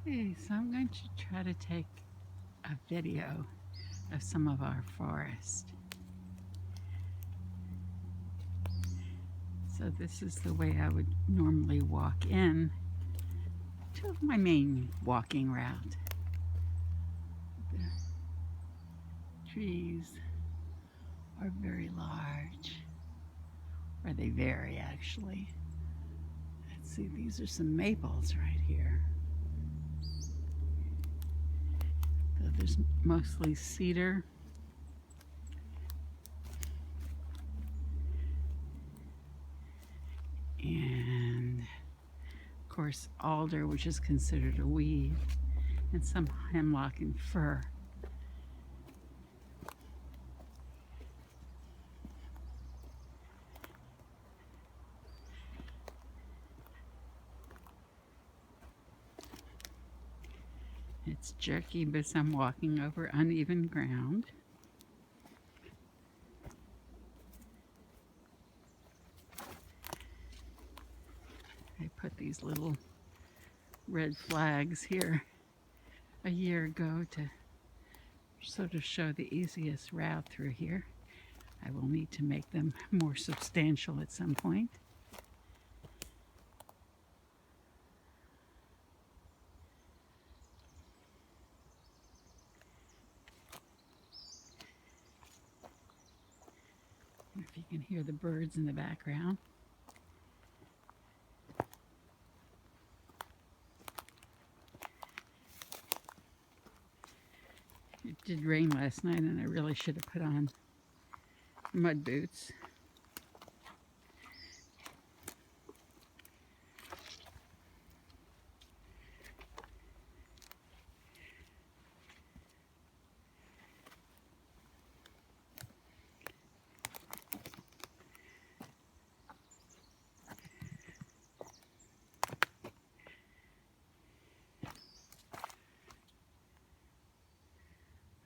Okay, so I'm going to try to take a video of some of our forest. So this is the way I would normally walk in to my main walking route. The trees are very large, or they vary actually. Let's see, these are some maples right here. So there's mostly cedar. And of course alder, which is considered a weed, and some hemlock and fir. It's jerky because I'm walking over uneven ground. I put these little red flags here a year ago to sort of show the easiest route through here. I will need to make them more substantial at some point. If you can hear the birds in the background. It did rain last night and I really should have put on mud boots.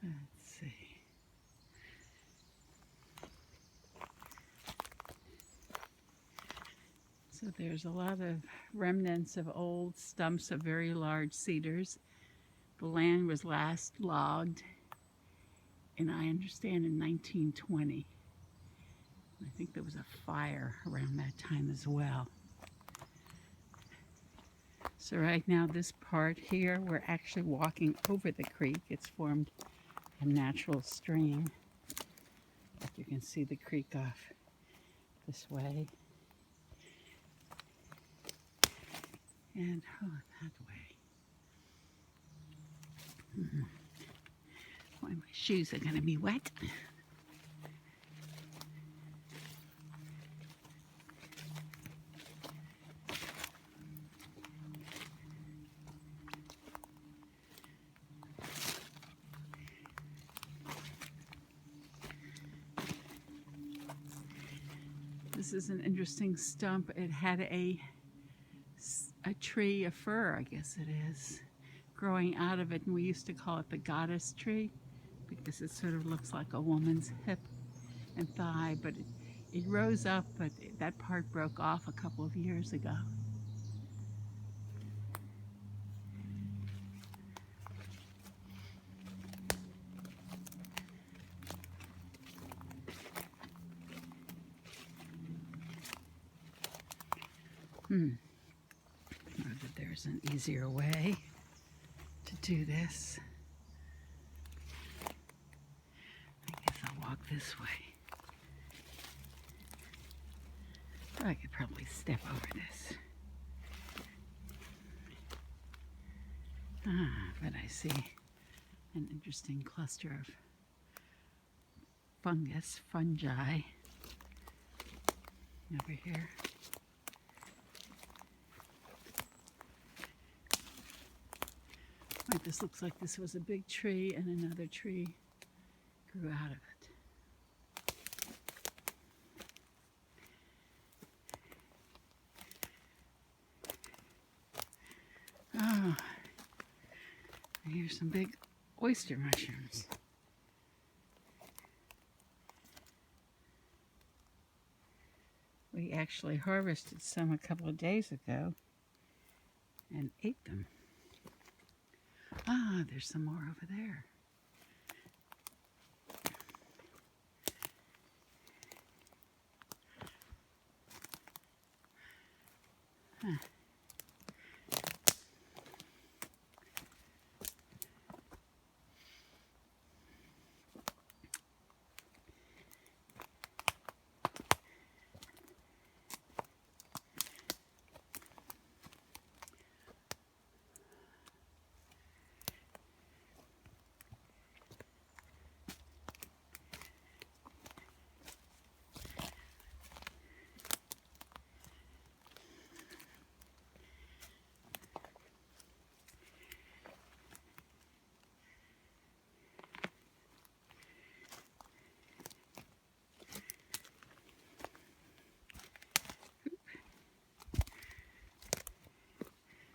Let's see. So there's a lot of remnants of old stumps of very large cedars. The land was last logged, and I understand in 1920. I think there was a fire around that time as well. So right now this part here, we're actually walking over the creek. It's formed a natural stream. You can see the creek off this way. And that way. Boy, my shoes are going to be wet. This is an interesting stump. It had a tree, a fir, I guess it is, growing out of it, and we used to call it the goddess tree because it sort of looks like a woman's hip and thigh, but it rose up, but that part broke off a couple of years ago. Know that there's an easier way to do this. I guess I'll walk this way. But I could probably step over this. But I see an interesting cluster of fungi over here. Right, this looks like this was a big tree and another tree grew out of it. Oh, here's some big oyster mushrooms. We actually harvested some a couple of days ago and ate them. Oh, there's some more over there. Huh.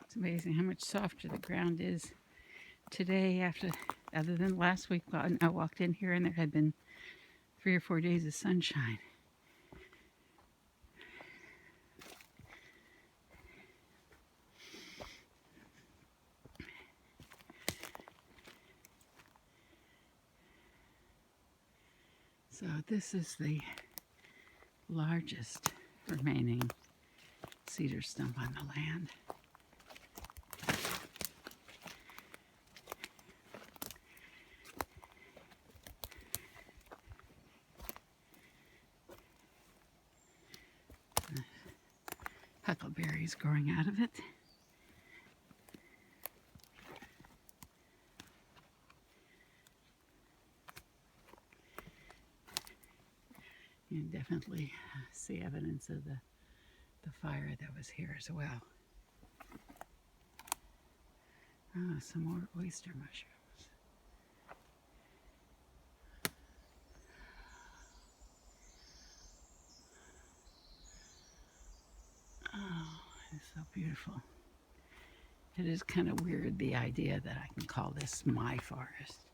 It's amazing how much softer the ground is today other than last week. I walked in here and there had been 3 or 4 days of sunshine. So this is the largest remaining cedar stump on the land. Huckleberries growing out of it. You can definitely see evidence of the fire that was here as well. Oh, some more oyster mushrooms. Oh, it's so beautiful. It is kind of weird, the idea that I can call this my forest.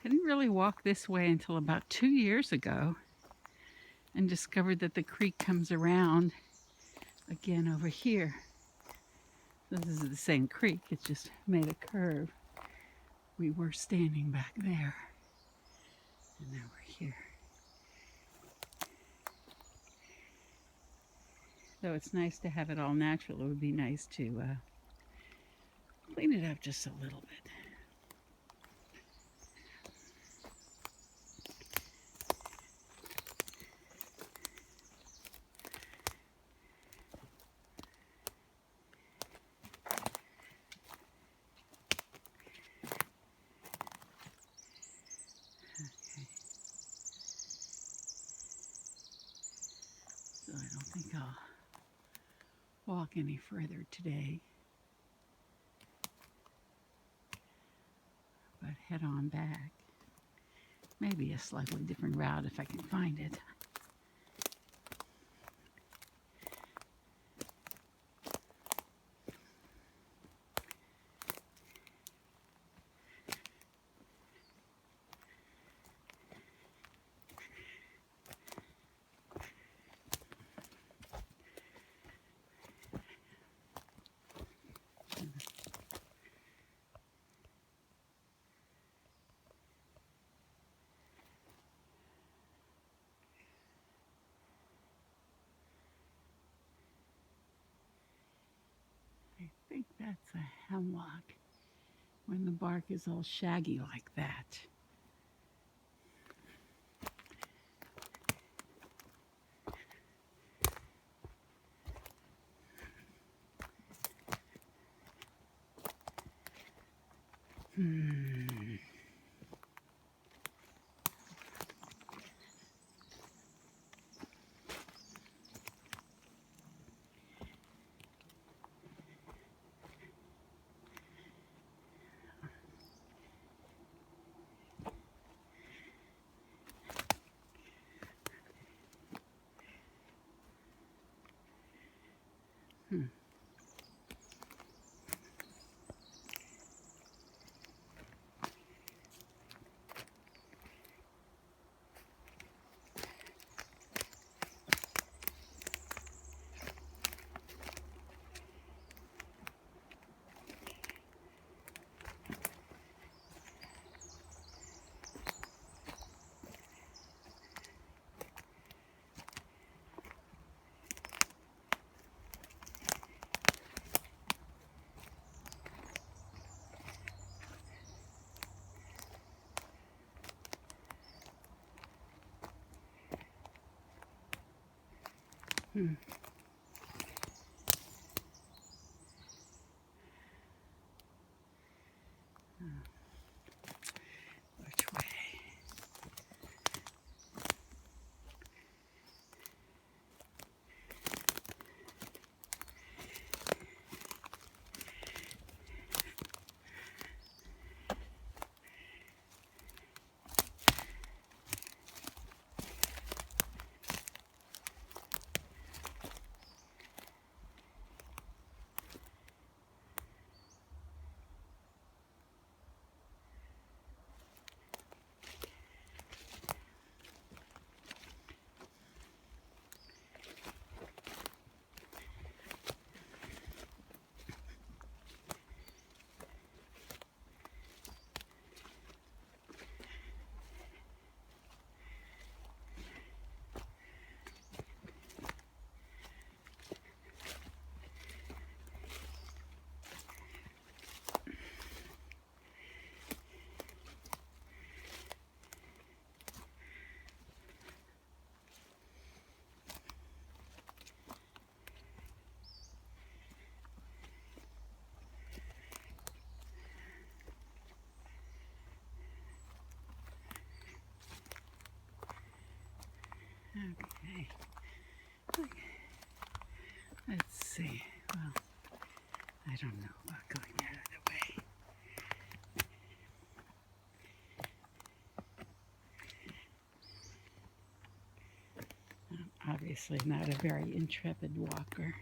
I didn't really walk this way until about 2 years ago and discovered that the creek comes around again over here. So this is the same creek, it's just made a curve. We were standing back there, and now we're here. Though it's nice to have it all natural, it would be nice to clean it up just a little bit. So I don't think I'll walk any further today, but head on back. Maybe a slightly different route if I can find it. I think that's a hemlock when the bark is all shaggy like that. Hmm. Which way? Okay. Let's see. Well, I don't know about going the other way. I'm obviously not a very intrepid walker.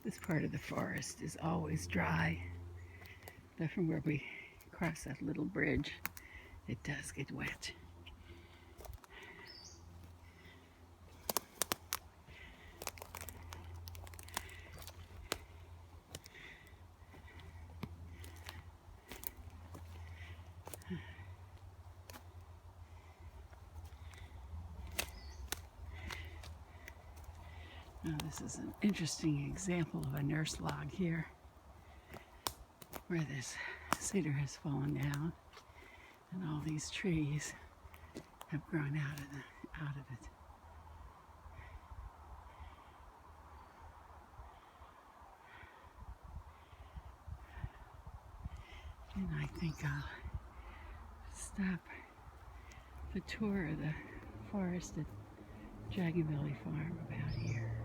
This part of the forest is always dry, but from where we cross that little bridge, it does get wet. Now this is an interesting example of a nurse log here, where this cedar has fallen down and all these trees have grown out of it. And I think I'll stop the tour of the forest at Dragonbelly Farm about here.